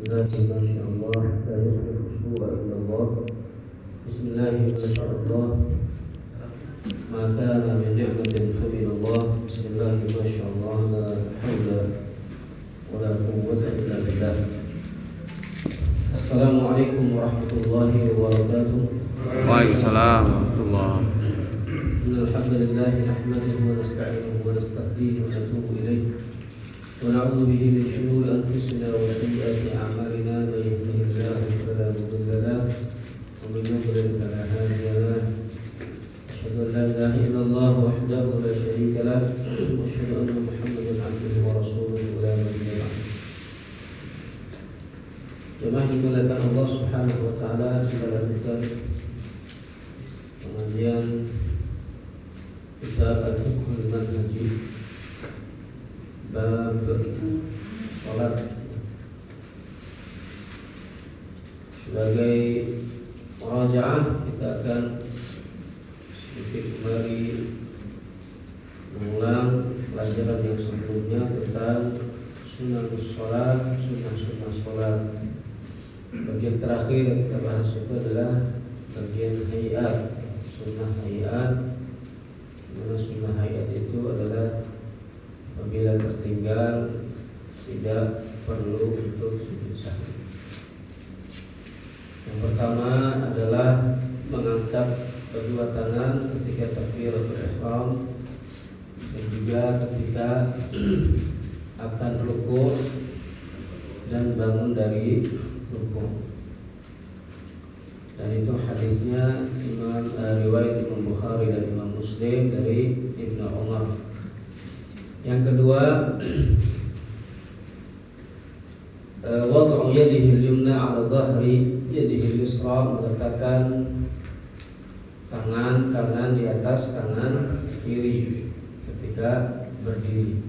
الله ما شاء الله لا يصلح السوء إلا الله بسم الله ما شاء الله ما كان من نعمة فمن الله بسم الله ما شاء الله لا حول ولا قوة إلا بالله. Assalamualaikum warahmatullahi wabarakatuh. Waalaikumsalam warahmatullahi. Alhamdulillah nahmaduhu wa nasta'inuhu wa nasta'dihi wa natubu ilayh wa na'udzu bihi min shururi anfusina wa sayyiati a'malina man yahdihillahu fala mudilla lahu wa man yudlil fala hadiya lahu. Asyhadu an la ilaha illallah wahdahu la syarika lahu wa asyhadu anna Muhammadan 'abduhu wa rasuluhu la nabiyya ba'dahu. Jemaah dimuliakan Allah Subhanahu wa taala, kita lanjutkan pengajian kitab Al-Fiqhul Manhaji bab salat. Sebagai murajaah kita akan sedikit kembali mengulang pelajaran yang sebelumnya tentang sunnatus salat, sunnah-sunnah salat. Bagian terakhir yang kita bahas itu adalah bagian hayat, sunnah hayat. Mana sunnah hayat itu adalah apabila tertinggal tidak perlu untuk sujud sahwi. Yang pertama adalah mengangkat kedua tangan ketika takbiratul ihram dan juga ketika akan rukuk dan bangun dari rukuk. Dan itu hadisnya riwayat Imam Bukhari dan Imam Muslim dari Ibnu Umar. Yang kedua, wad'u yadihi al-yumna 'ala dhahri yadihi al-yusra, meletakkan tangan kanan di atas tangan kiri ketika berdiri.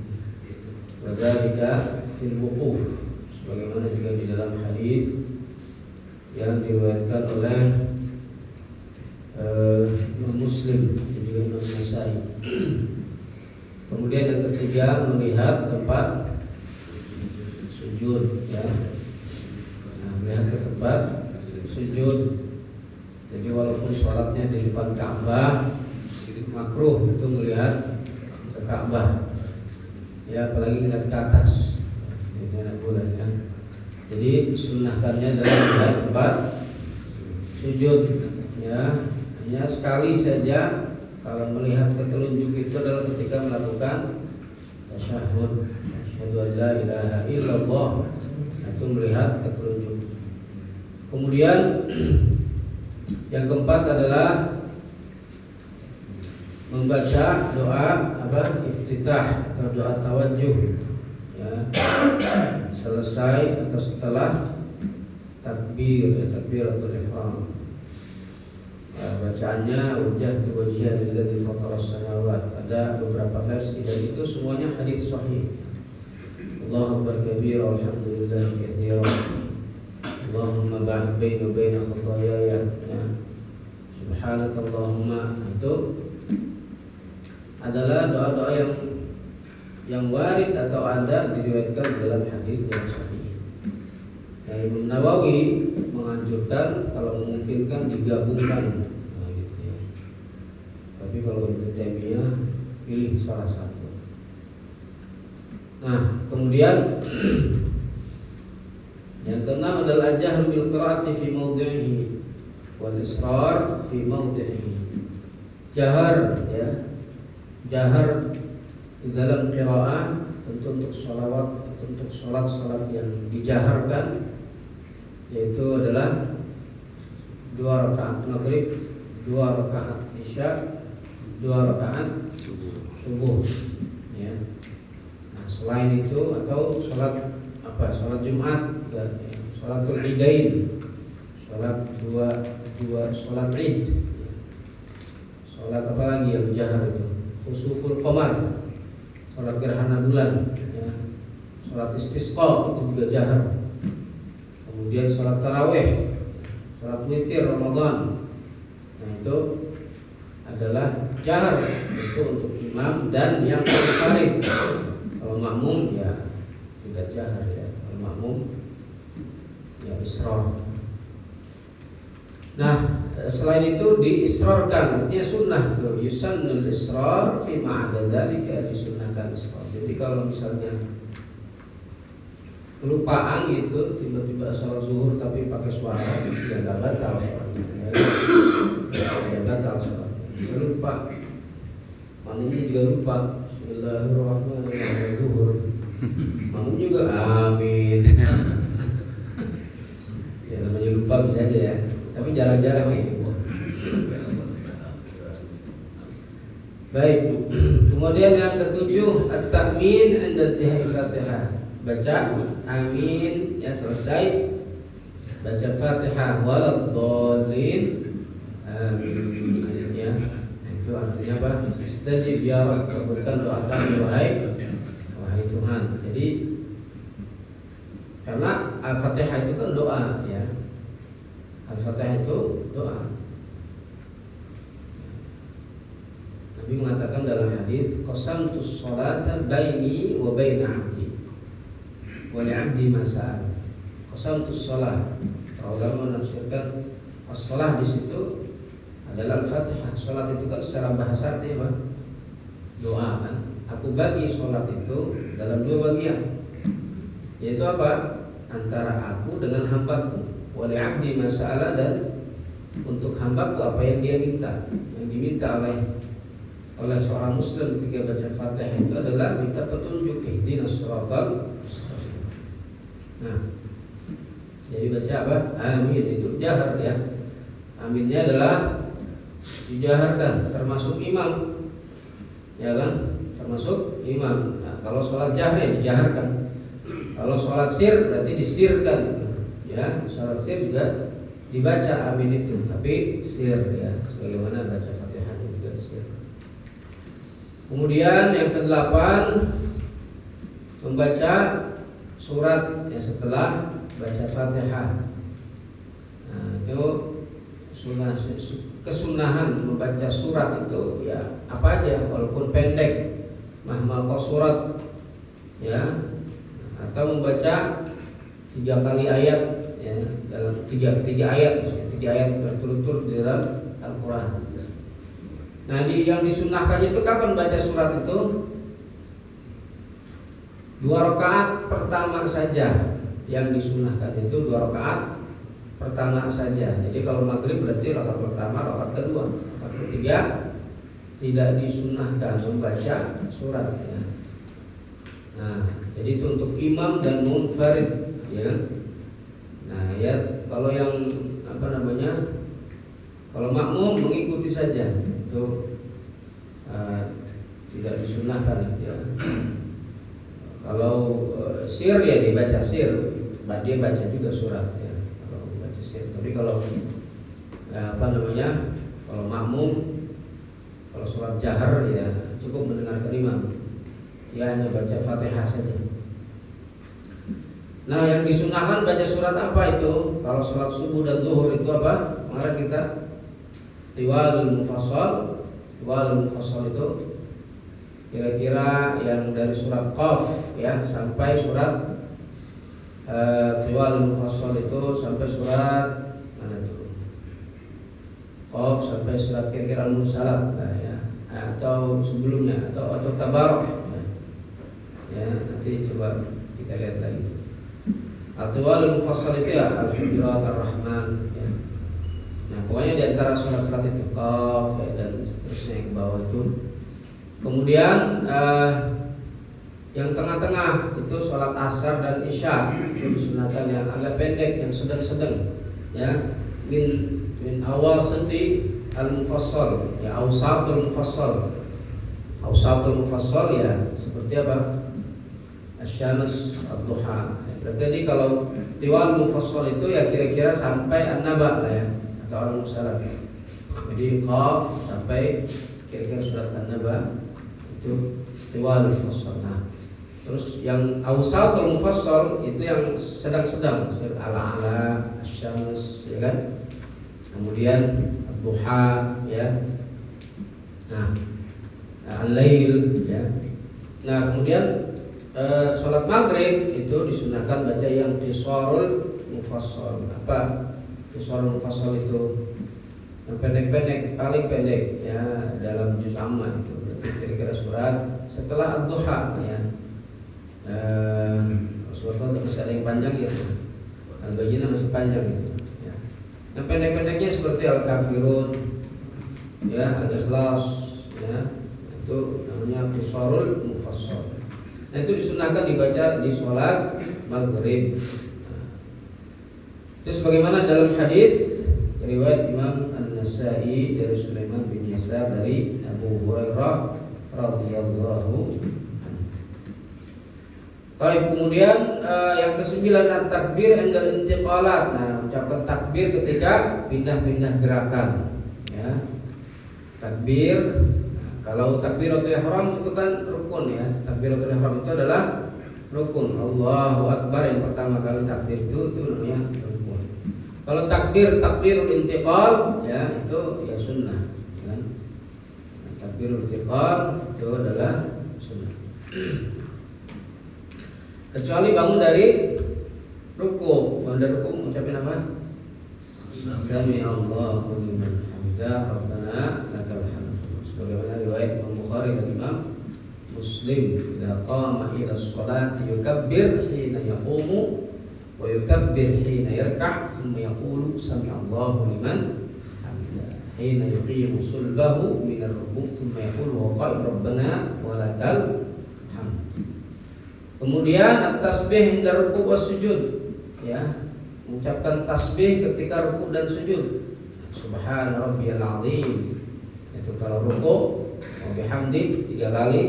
Wadzalika fil wuquf, sebagaimana juga di dalam hadis yang diriwayatkan oleh Imam Muslim dan juga Imam Nasai. Kemudian yang ketiga, melihat tempat sujud, ya. Melihat ke tempat sujud. Jadi walaupun sholatnya di depan Ka'bah, makruh itu melihat ke Ka'bah. Ya, apalagi melihat ke atas. Ini tidak boleh, ya. Jadi sunnahkannya adalah melihat tempat sujud, ya. Hanya sekali saja kalau melihat ke telunjuk itu adalah ketika melakukan tasyahud, asyhadu an la ilaha illallah, itu melihat ke telunjuk. Kemudian yang keempat adalah membaca doa iftitah atau doa tawajjuh, ya. Selesai atau setelah takbir, ya, takbiratul ihram. Bacaannya wajjahtu wajhiya lilladzi fataras samawati. Ada beberapa versi dan itu semuanya hadis sahih. Allahu akbar kabira walhamdulillahi katsira. Allahumma ba'id baina wa baina khataayaya. Subhanakallahumma. Itu adalah doa-doa yang warid atau ada diriwayatkan dalam hadis yang sahih. Imam Nawawi menganjurkan kalau memungkinkan digabungkan, gitu, ya. Tapi kalau Ibnu Taimiyah pilih salah satu. Nah, kemudian yang keenam adalah al-jahru bil qiraati fi mawdi'ihi wal israr fi mawdi'ihi. Jahar, ya. Jahar di dalam qiraah tentu untuk sholawat, untuk sholat yang dijaharkan, yaitu adalah 2 rakaat maghrib, 2 rakaat isya, 2 rakaat subuh, ya. Nah, selain itu atau sholat Jumat, ya, sholatul idain, sholat dua sholat id, ya. Sholat apa lagi yang jahar itu? Khusuful qamar, sholat gerhana bulan, ya. Sholat istisqa itu juga jahar. Kemudian sholat tarawih, sholat witir Ramadan, nah itu adalah jahar, itu untuk imam dan yang munfarid. Kalau makmum ya tidak jahar, ya. Kalau makmum ya israr. Nah, selain itu diisrarkan, artinya sunnah tuh, yusannul israr fi ma'ada dzalika, disunnahkan israr. Jadi kalau misalnya kelupaan gitu, tiba-tiba sholat zuhur tapi pakai suara, ya nggak batal sholatnya. Ya batal sholatnya. Lupa, makmumnya juga lupa. Bismillahirrahmanirrahim, zuhur. Makmum juga amin. Ya namanya lupa bisa aja ya. Tapi jarang-jarang kayak gitu. Baik. Kemudian yang ketujuh, at-ta'min 'inda intihai Fatihah. Baca amin ya selesai baca Fatihah, waladhdallin amin ya. Itu artinya apa? Istajib ya Rabb, kabulkan doa kami wahai Tuhan. Jadi karena Al-Fatihah itu kan doa ya. Al-Fatihah itu doa. Nabi mengatakan dalam hadis, qasamtus sholata baini wa baina 'abdi wa li'abdi ma sa'al. Qasamtus shalah. Para ulama menafsirkan as-shalah di situ adalah Al-Fatihah. Salat itu kan secara bahasa artinya apa? Doa kan. Aku bagi salat itu dalam dua bagian. Yaitu apa? Antara aku dengan hambaku. Wa li'abdi ma sa'ala, dan untuk hambaku apa yang dia minta. Yang diminta oleh seorang muslim ketika baca Fatihah itu adalah minta petunjuk, ihdinas shiratal mustaqim. Nah, jadi baca apa? Amin, itu jahar ya. Aminnya adalah dijaharkan, termasuk imam, ya kan? Termasuk imam. Nah, kalau sholat jahar ya dijaharkan. Kalau sholat sir berarti disirkan, ya. Sholat sir juga dibaca amin itu, tapi sir ya, sebagaimana baca Fatihah juga sir. Kemudian yang ke-8, membaca surat ya setelah baca Fatihah. Nah, itu kesunahan membaca surat itu ya apa aja, walaupun pendek, mahmal surat ya, atau membaca 3 kali ayat ya, dalam 3 ayat, maksudnya 3 ayat berturut-turut di dalam Al-Quran. Nah, yang disunahkan itu kapan baca surat itu? 2 rakaat pertama saja yang disunahkan itu 2 rakaat pertama saja. Jadi kalau maghrib berarti rakaat pertama, rakaat kedua, rakaat ketiga tidak disunahkan membaca surat ya. Nah, jadi itu untuk imam dan munfarid ya. Nah, ya kalau yang kalau makmum mengikuti saja itu tidak disunahkan ya. Kalau sir ya dibaca sir, dia baca juga surat ya. Kalau baca sir, tapi kalau kalau makmum, kalau surat jahar ya cukup mendengarkan imam, ya hanya baca Fatihah saja. Nah, yang disunahkan baca surat apa itu? Kalau surat subuh dan zuhur itu apa? Kemarin kita tiwalul mufassal. Tiwalul mufassal itu kira-kira yang dari surat Qaf ya sampai surat tiwalul mufassal itu sampai surat mana itu? Qaf sampai surat kira-kira Al-Mursalat nah, ya. Atau sebelumnya atau Tabarok ya, nanti coba kita lihat lagi. At-tiwalul mufassal itu ya Al-Hujurat, Ar-Rahman ya. Nah, pokoknya di antara surat-surat itu Qaf ya, dan seterusnya yang ke bawah itu. Kemudian yang tengah-tengah itu sholat asar dan isya itu disunahkan yang agak pendek, yang sedang-sedang ya, min awal sendi al-mufassal ya, awsatul mufassal. Awsatul mufassal ya seperti apa? Asy-syams, ad-duha. Berarti kalau tiwal mufassal itu ya kira-kira sampai an-naba lah ya, atau al-mursalat. Jadi Qaf sampai kira-kira surat an-naba itu tiwal mufassal. Nah, terus yang awsatul mufassal itu yang sedang-sedang, surat al-a'la, asy-syams ya kan. Kemudian ad-duha ya. Nah, al-lail ya. Nah, kemudian sholat maghrib itu disunahkan baca yang qisarul mufassal. Apa qisarul mufassal itu? Yang pendek-pendek, paling pendek ya dalam juz amma itu. Berarti kira-kira surat setelah ad-duha ya. Surat itu masih ada yang panjang ya. Al-Bayyinah masih panjang itu ya. Yang pendek-pendeknya seperti Al-Kafirun ya, Al-Ikhlas ya. Itu namanya qisarul mufassal. Nah, itu disunahkan dibaca di sholat maghrib. Itu sebagaimana dalam hadis riwayat Imam An-Nasa'i dari Sulaiman bin Yasar dari Abu Hurairah radhiyallahu anhu. Baik, kemudian yang kesembilan at-takbir indal intiqalat. Nah, ucapan takbir ketika pindah-pindah gerakan ya. Takbir, kalau takbiratul ihram itu kan rukun ya. Takbiratul ihram itu adalah rukun. Allahu Akbar yang pertama kali takbir itu namanya rukun. Kalau takbirul intiqal ya itu ya sunnah kan. Takbirul intiqal itu adalah sunnah. Kecuali bangun dari ruku. Bangun dari ruku ucapin apa? Sami Allahu liman hamidah Rabbana lakal hamd. Sebagaimana riwayat Imam Bukhari dan Imam Muslim, idza qama ila sholati yukabbir hina yaqumu wa yukabbir hina yarka' thumma yaqulu sami Allahu liman hamidah hina yuqimu sulbahu min ar-ruku' thumma yaqulu wa qala rabbana wa lakal hamd. Kemudian at-tasbih inda ruku' was sujud ya, mengucapkan tasbih ketika ruku' dan sujud. Subhana rabbiyal azim. Itu kalau ruku' wa bihamdi 3 kali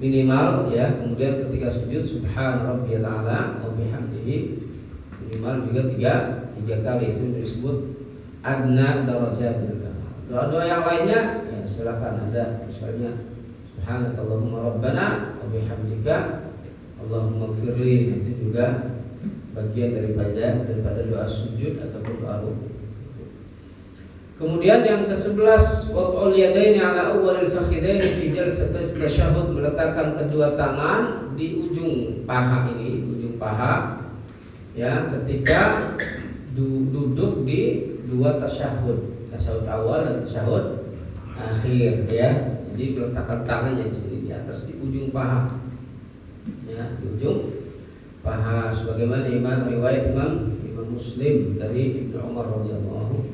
minimal ya. Kemudian ketika sujud subhana rabbiyal a'la wa bihamdihi minimal juga 3 kali. Itu disebut adna darajatil kamal. Doa-doa yang lainnya ya silakan ada, misalnya subhanakallahumma rabbana wa bihamdika Allahumma ighfirli. Itu juga bagian daripada doa sujud ataupun doa ruku'. Kemudian yang ke-11 wad'ul yadaini ala awwalil fakhidaini fi jalsatis tasyahhud, meletakkan kedua tangan di ujung paha ini, ujung paha ya ketika duduk di dua tasyahud, tasyahud awal dan tasyahud akhir ya. Jadi meletakkan tangannya di sini di atas di ujung paha. Ya, di ujung paha sebagaimana riwayat Imam Muslim dari Ibnu Umar radhiyallahu.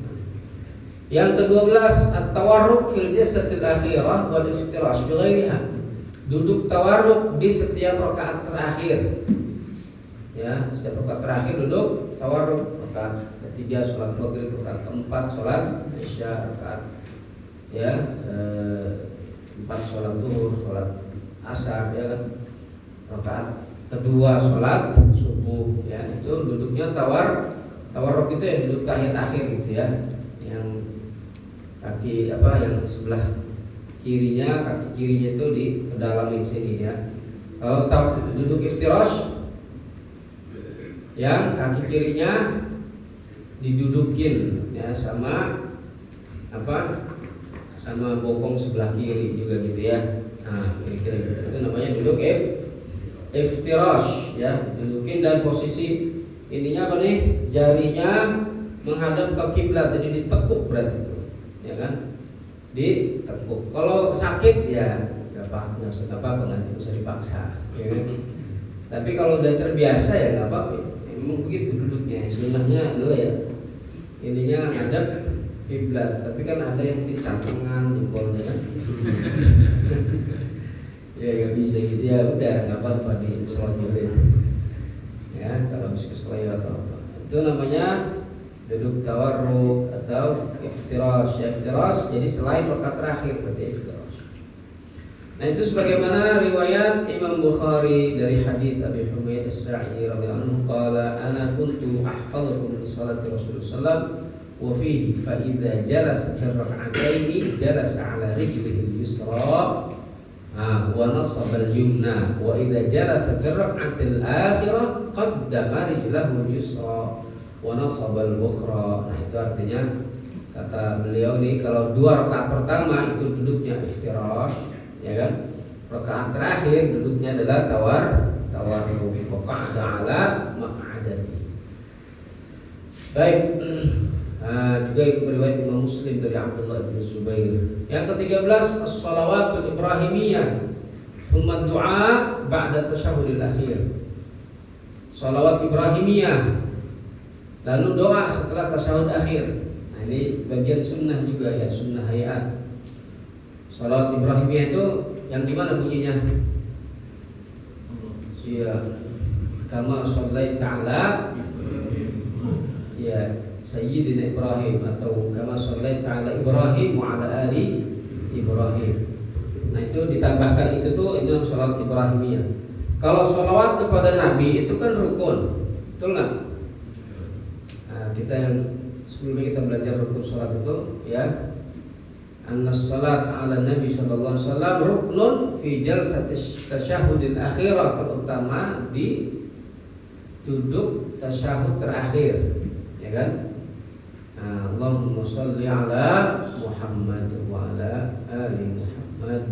Yang ke-12 at-tawarruk fil jasadil akhirah wal iftirash bi ghairiha. Duduk tawarruk di setiap rakaat terakhir. Ya, setiap rakaat terakhir duduk tawarruk. Rakaat ketiga salat maghrib, rakaat keempat salat isya, rakaat ya 4 salat zuhur, salat asar ya kan. Rakaat kedua salat subuh ya, itu duduknya tawarruk itu yang duduk tahiyat akhir gitu ya. Yang kaki yang sebelah kirinya, kaki kirinya itu di kedalamin sini ya. Kalau duduk iftirash yang kaki kirinya didudukin ya sama sama bokong sebelah kiri juga gitu ya. Nah, kira-kira gitu. Itu namanya duduk iftirash ya, dudukin dan posisi ininya apa nih? Jarinya menghadap ke kiblat, jadi ditekuk berarti itu. Ya kan? Ditekuk. Kalau sakit ya enggak usah dipaksa, ya kan? Tapi kalau udah terbiasa ya enggak apa-apa. Memang begitu duduknya. Sunnahnya adalah ya ininya ngadep kiblat. Tapi kan ada yang dicantengan jempolnya kan. Ya enggak bisa gitu ya. Udah enggak apa-apa di salat maghrib. Ya, kalau habis keseleo atau apa. Itu namanya duduk tawarruk atau iftirash. Ya, iftirash jadi selain rakaat terakhir berarti iftirash. Nah, itu sebagaimana riwayat Imam Bukhari dari hadis Abi Humaid As-Sa'idi radhiyallahu anhu qala ana kuntu ahfazukum li salati Rasulullah sallallahu wa fihi fa idza jalasa fi rak'ataini jalasa ala rijlihi al-yusra wa nasaba al-yumna wa idza jalasa fi rak'atil akhirah qaddama rijlahu al-yusra wa nasaba al-ukhra. Nah, itu artinya kata beliau nih, kalau 2 rakaat pertama itu duduknya iftirash, ya kan? Rakaat terakhir duduknya adalah tawarruk, wa qa'ada ala maq'adati. Baik. Juga riwayat Imam Muslim dari Abdullah bin Zubair. Yang ke-13 as-shalawatul ibrahimiyah, tsumma du'a ba'da tasyahhudil akhir. Shalawat ibrahimiyah, lalu doa setelah tasyahud akhir. Nah, ini bagian sunnah juga ya, sunnah hayat. Shalawat ibrahimiyah itu yang gimana bunyinya? Iya, kama shallaita ala ya Sayyidina Ibrahim, atau kama shallaita ala Ibrahim wa ala ali Ibrahim. Nah, itu ditambahkan itu tuh dalam salat ibrahimiyah. Kalau sholawat kepada Nabi itu kan rukun, betul nggak? Nah, kita yang sebelumnya kita belajar rukun sholat itu ya, annas salat ala Nabi sallallahu alaihi wasallam ruknun fi jalsatis tasyahudil akhirah, terutama di duduk tasyahud terakhir, ya kan? Allahumma sholli ala Muhammad wa ala ali Muhammad.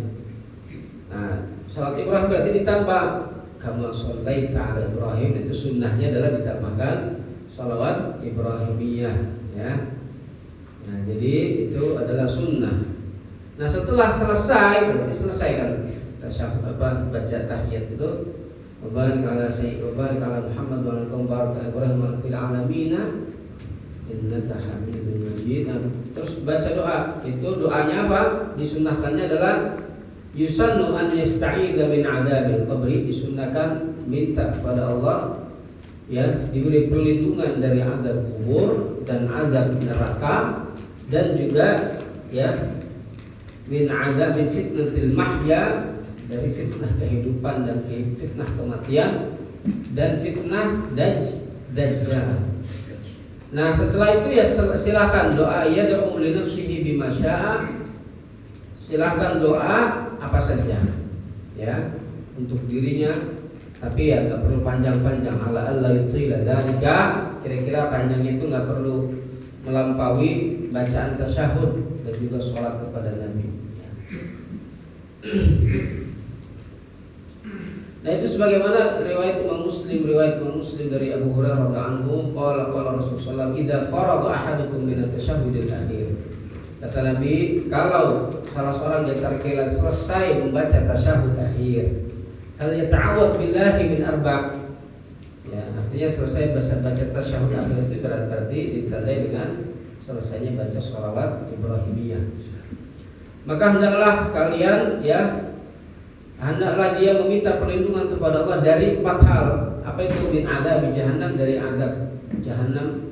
Nah, salat Ibrahim berarti ditambah kama shallaita ala Ibrahim, itu sunnahnya adalah ditambahkan shalawat ibrahimiyah ya. Nah, jadi itu adalah sunnah. Nah, setelah selesai, berarti selesai kan tasyahud baca tahiyat itu, wa barik ala sayyidina wa barik ala Muhammad wa ala ali Ibrahim wa fil alamin innaka Hamidum Majid. Nah, terus baca doa. Itu doanya apa? Disunnahkannya adalah yusannu an yasta'idza min adzabil qabri, disunnahkan minta kepada Allah ya diberi perlindungan dari azab kubur dan azab neraka, dan juga ya min azab min fitnatil mahya, dari fitnah kehidupan dan fitnah kematian, dan fitnah dajjal. Nah, setelah itu ya silakan doa ya doa li nafsihi bima syaa, silakan doa apa saja ya untuk dirinya, tapi ya nggak perlu panjang-panjang. Ala Allah itu dzalika, kira-kira panjangnya itu nggak perlu melampaui bacaan tasyahud dan juga sholat kepada Nabi ya. Nah, itu sebagaimana riwayat Imam Muslim dari Abu Hurairah radhiyallahu anhu, qala Rasulullah idza farada ahadukum min at-tasyahhudil akhir. Kata Nabi, kalau salah seorang di antara kalian selesai membaca tasyahud akhir, hal yata'awwadz billahi min arba'. Ya, artinya selesai baca tasyahud akhir itu berarti ditandai dengan selesainya baca shalawat ibrahimiyah. Maka hendaklah kalian hendaklah dia meminta perlindungan kepada Allah dari 4 hal. Apa itu? Min adzab jahannam, dari azab jahannam,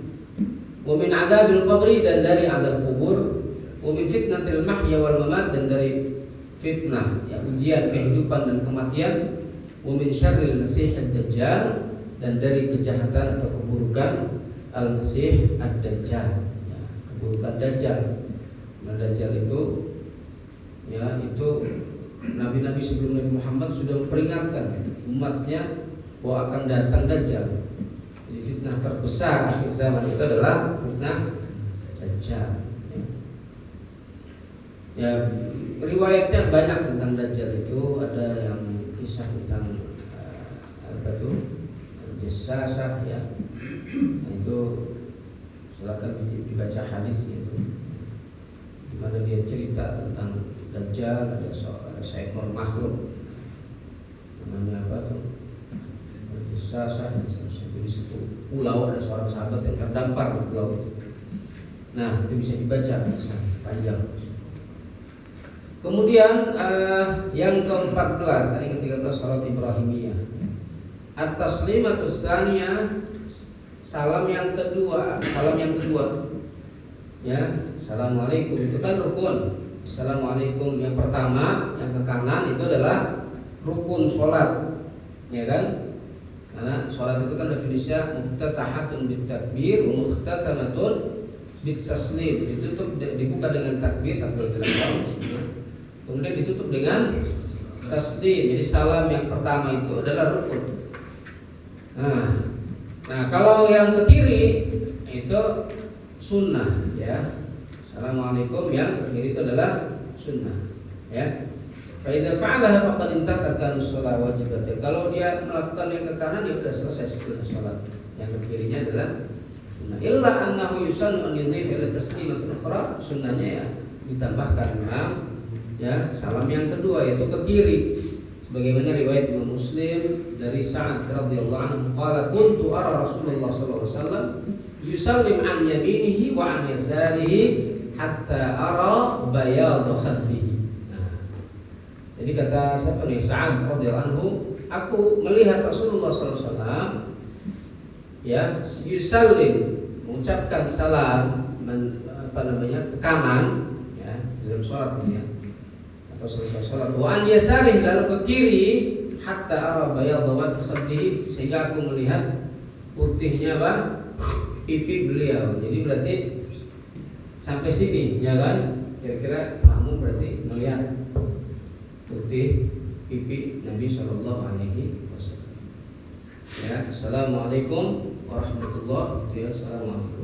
wa min adzabil qabri, dan dari azab kubur, wa min fitnatil mahya wal mamat, dan dari fitnah ya ujian kehidupan dan kematian, wa min syarril masih ad-dajjal, dan dari kejahatan atau keburukan al-masih ad-dajjal ya, keburukan dajjal. Nah, dajjal itu ya itu Nabi-Nabi sebelum Nabi Muhammad sudah memperingatkan umatnya bahwa akan datang Dajjal. Jadi fitnah terbesar akhir zaman itu adalah fitnah Dajjal. Ya, riwayatnya banyak tentang Dajjal itu. Ada yang kisah tentang apa itu Jassasah ya. Nah, itu silakan dibaca hadis itu, di mana dia cerita tentang Dajjal. Ada seekor makhluk namanya apa tuh Jassasah, di satu pulau ada seorang sahabat yang terdampar di pulau itu. Nah, itu bisa dibaca, bisa panjang. Kemudian yang ke-14, tadi ke-13 salat ibrahimiyah. At-taslimatus tsaniyah, salam yang kedua ya, assalamualaikum, itu kan rukun. Assalamualaikum yang pertama, yang ke kanan itu adalah rukun sholat, ya kan? Karena sholat itu kan definisinya muftatahatun bitakbir, muftatamatun bitaslim. Ditutup, dibuka dengan takbiratul ihram, kemudian ditutup dengan taslim. Jadi salam yang pertama itu adalah rukun. Nah, kalau yang ke kiri itu sunnah, ya. Assalamualaikum yang kiri itu adalah sunnah, ya. Fa idza fa'alaha faqad intahat arkanus shalah wajibat. Kalau dia melakukan yang ke kanan, ya sudah selesai sebelum salat. Yang ke kirinya adalah Sunnah. Illa annahu yusannu an yudhif ila taslimatin ukhra. Sunnahnya ya ditambahkan imam ya salam yang kedua yaitu ke kiri. Sebagaimana riwayat Imam Muslim dari Sa'ad radhiyallahu anhu qala kuntu ara Rasulullah sallallahu alaihi wasallam yusallim an yaminihi wa an yasarihi hatta ara bayad khaddihi. Nah, jadi kata siapa nih Sa'ad radhiyallahu anhu, aku melihat Rasulullah sallallahu alaihi wasallam ya yusallim mengucapkan salam ke kanan ya dalam salat ya atau selesai salat wa an yasarihi lalu ke kiri hatta ara bayadawat khaddihi sehingga aku melihat putihnya pipi beliau. Jadi berarti sampai sini ya kan kira-kira makmum berarti melihat putih pipi Nabi sallallahu alaihi wasallam. Ya, assalamualaikum warahmatullahi wabarakatuh. Assalamualaikum.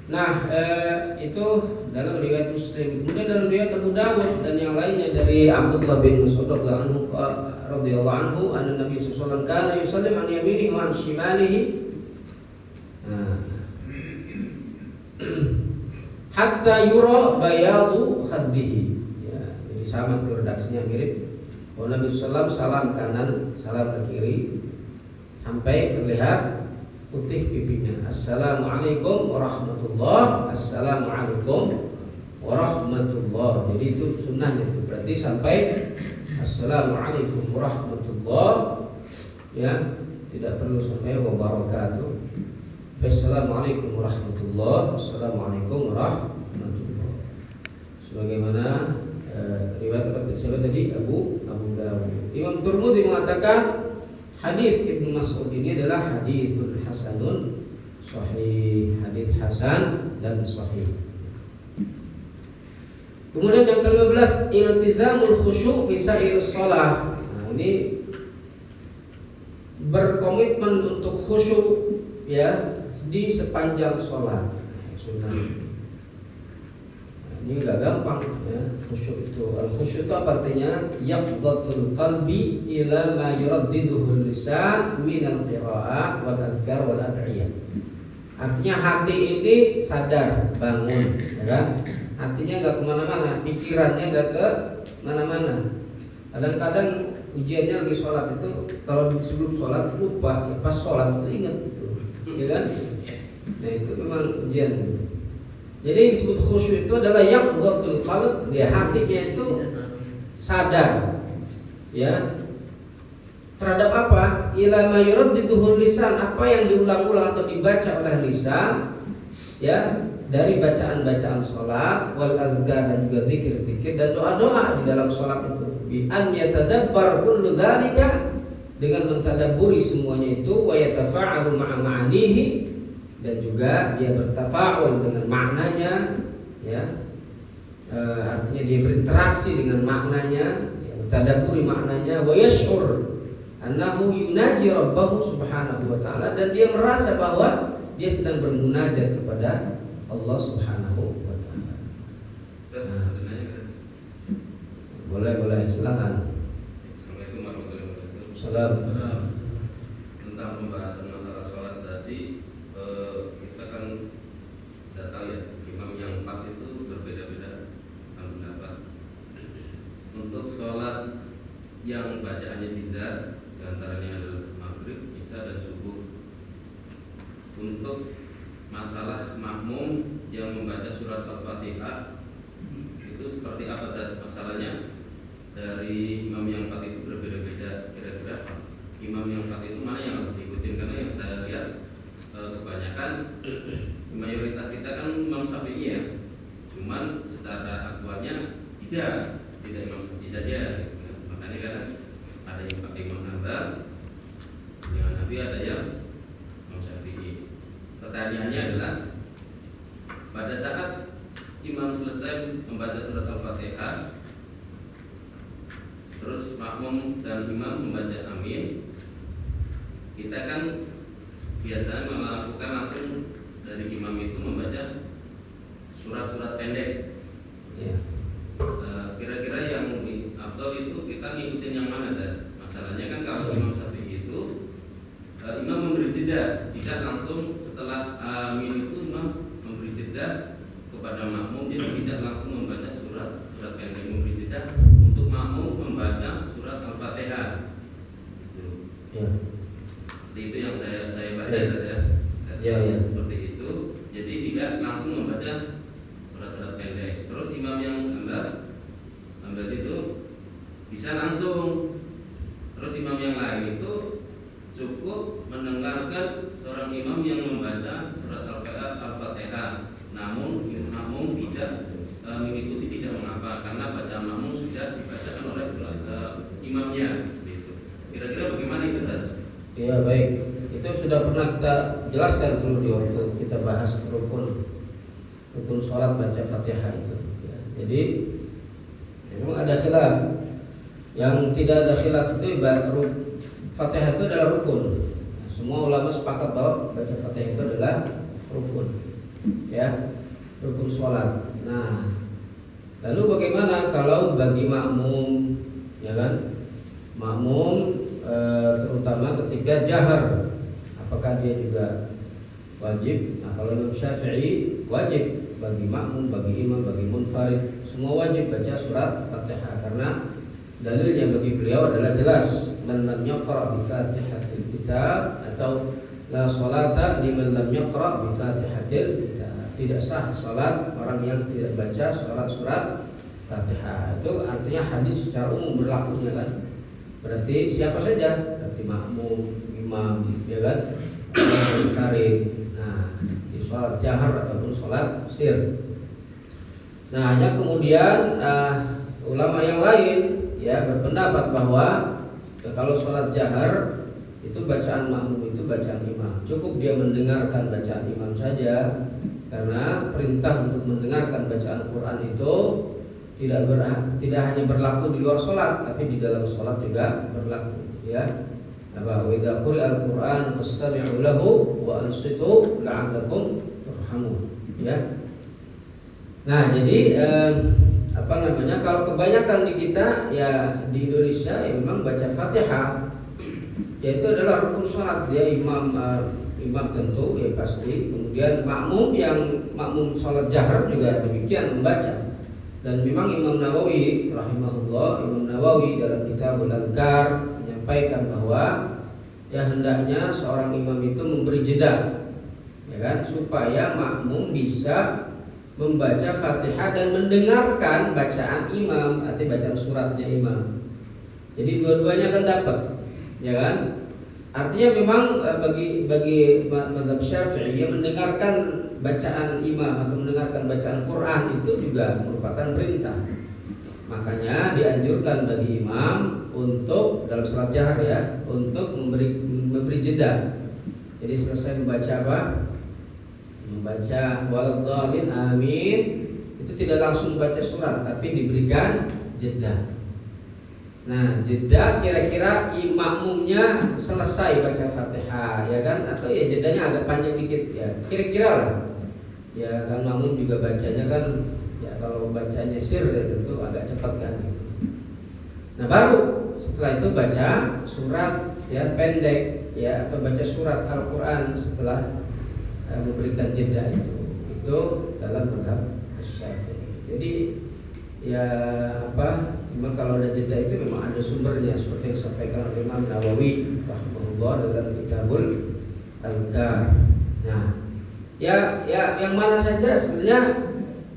Nah, itu dalam riwayat Muslim. Kemudian dalam riwayat Abu Dawud dan yang lainnya dari Abdullah bin Mas'ud radhiyallahu anhu, anna Nabi sallallahu alaihi wasallam kana yusallim an yaminihi wa an shimalihi. Hatta yura bayadu khaddihi. Ya, jadi sama tuh redaksinya mirip. Nabi sallallahu alaihi wasallam salam kanan, salam ke kiri sampai terlihat putih pipinya. Assalamualaikum warahmatullah. Assalamualaikum warahmatullah. Jadi itu sunnahnya itu berarti sampai assalamualaikum warahmatullah ya, tidak perlu sampai wabarakatuh. Assalamualaikum warahmatullah. Assalamualaikum warahmatullah. Sebagaimana riwayat siapa tadi Abu Dawud. Imam Tirmidzi mengatakan hadis Ibnu Mas'ud ini adalah haditsul hasanun sahih, hadis hasan dan sahih. Kemudian yang ke-15 iltizamul khusyuk fi sa'irus shalah. Nah, ini berkomitmen untuk khusyuk ya di sepanjang sholat. Sunnah. Nah, ini enggak gampang ya. Khusyuk itu, al-khusyuk itu artinya yaqdhatul qalbi ila ma yuraddiduhu lisan min al-qira'at wal adhkar wal ad'iyah. Artinya hati ini sadar, bangun, ya kan? Hatinya enggak kemana-mana, pikirannya enggak ke mana-mana. Kadang-kadang ujiannya lagi sholat itu, kalau sebelum sholat lupa, pas sholat itu ingat itu, ya kan? Nah itu memang ujian. Jadi yang disebut khusyuk itu adalah yaqdhatul qalb, dia hatinya itu sadar ya terhadap apa? Ila ma yuraddiduhu lisan, apa yang diulang-ulang atau dibaca oleh lisan ya dari bacaan-bacaan sholat wal azkar dan juga zikir-zikir dan doa-doa di dalam sholat itu bi an yatadabbar kullu dzalika, dengan mentadabburi semuanya itu wa yatafa'alu ma'a ma'anihi, dan juga dia bertafa'ul dengan maknanya ya, artinya dia berinteraksi dengan maknanya ya, bertadabburi maknanya wa yash'ur annahu yunaji rabbahu subhanahu wa ta'ala, dan dia merasa bahwa dia sedang bermunajat kepada Allah subhanahu wa ta'ala. Boleh silakan. Assalamualaikum warahmatullahi wabarakatuh. Salam. Tentang pembahasan masalah sholat tadi, kita kan tidak tahu ya, imam yang 4 itu berbeda-beda pendapat. Untuk sholat yang bacaannya bizar, diantaranya adalah maghrib, isya dan subuh. Untuk masalah makmum yang membaca surat Al-Fatihah, itu seperti apa masalahnya? Dari imam yang 4 itu berbeda-beda. Kira-kira imam yang 4 itu mana yang harus diikutin? Karena yang saya lihat kebanyakan mayoritas kita kan Imam Syafi'i ya, cuman secara aktualnya tidak Imam Syafi'i saja. Makanya kan ada yang pakai Imam Hanbal, dengan Nabi ada yang Imam Syafi'i. Pertanyaannya adalah pada saat imam selesai membaca surat Al-Fatihah, terus makmum dan imam membaca amin, kita kan biasanya melakukan langsung dari imam itu membaca surat-surat pendek. Ya. Kira-kira yang afdal itu kita ngikutin yang mana? Dan masalahnya kan kalau Imam Syafi'i itu imam memberi jeda, tidak langsung setelah amin itu imam memberi jeda kepada makmum, jadi tidak langsung membaca surat pendek, memberi jeda untuk makmum membaca surat Al-Fatihah. Ya. Itu yang saya baca Ya. tadi ya. Ya. Seperti itu. Jadi tidak langsung membaca surat-surat pendek. Terus imam yang lambat itu bisa langsung. Terus imam yang lain itu cukup mendengarkan seorang imam yang membaca surat Al-Fatihah. Namun makmum tidak mengikuti, tidak mengapa karena bacaan makmum sudah dibacakan oleh imamnya. Gitu. Kira-kira bagaimana itu, Ustaz? Ya baik, itu sudah pernah kita jelaskan dulu di waktu kita bahas rukun sholat baca Fatihah itu. Ya, jadi memang ada khilaf. Yang tidak ada khilaf itu Fatihah itu adalah rukun. Semua ulama sepakat bahwa baca Fatihah itu adalah rukun, ya, rukun sholat. Nah, lalu bagaimana kalau bagi makmum, ya kan? Makmum terutama ketika jahar, apakah dia juga wajib? Nah, kalau Imam Syafi'i wajib bagi makmum, bagi imam, bagi munfarid, semua wajib baca surat Fatihah karena dalilnya bagi beliau adalah jelas, man lam yaqra bi Fatihatil Kitab atau la sholata liman lam yaqra bi Fatihatil Kitab. Tidak sah salat orang yang tidak baca surat Fatihah. Itu artinya hadis secara umum berlakunya kan. Berarti siapa saja, berarti makmum, imam, ya kan, munfarid. Nah, di sholat jahar ataupun sholat sir. Nah, hanya kemudian ulama yang lain ya berpendapat bahwa kalau sholat jahar itu bacaan makmum itu bacaan imam, cukup dia mendengarkan bacaan imam saja, karena perintah untuk mendengarkan bacaan Quran itu tidak hanya berlaku di luar sholat, tapi di dalam sholat juga berlaku. Ya, apa? Wa idza quri'al Qur'an fastami'u lahu wa ansitu la'allakum turhamun. Ya. Nah, jadi kalau kebanyakan di kita ya di Indonesia ya memang baca Fatihah, yaitu adalah rukun sholat. Dia imam tentu ya pasti. Kemudian makmum sholat jahar juga demikian membaca. Dan memang Imam Nawawi rahimahullah, Imam Nawawi dalam Kitabul Adhkar menyampaikan bahwa ya hendaknya seorang imam itu memberi jeda, ya kan, supaya makmum bisa membaca Fatihah dan mendengarkan bacaan imam, artinya bacaan suratnya imam. Jadi dua-duanya kan dapat, ya kan? Artinya memang bagi mazhab Syafi'i yang mendengarkan bacaan imam atau mendengarkan bacaan Quran itu juga merupakan perintah. Makanya dianjurkan bagi imam untuk dalam salat jahar ya, untuk memberi jeda. Jadi selesai membaca apa? Membaca waladhdallin amin, itu tidak langsung baca surat tapi diberikan jeda. Nah, jeda kira-kira makmumnya selesai baca Fatihah ya kan, atau ya jedanya agak panjang dikit ya, kira-kira lah. Ya kan makmum juga bacanya kan ya kalau bacanya sir ya tentu agak cepat kan gitu. Nah, baru setelah itu baca surat ya pendek ya, atau baca surat Al-Qur'an setelah memberikan jeda itu. Itu dalam mazhab Syafi'i. Jadi ya memang kalau ada jeda itu memang ada sumbernya seperti yang disampaikan oleh Imam Nawawi rahimahullah dalam Kitabul Adhkar. Nah, ya yang mana saja sebenarnya,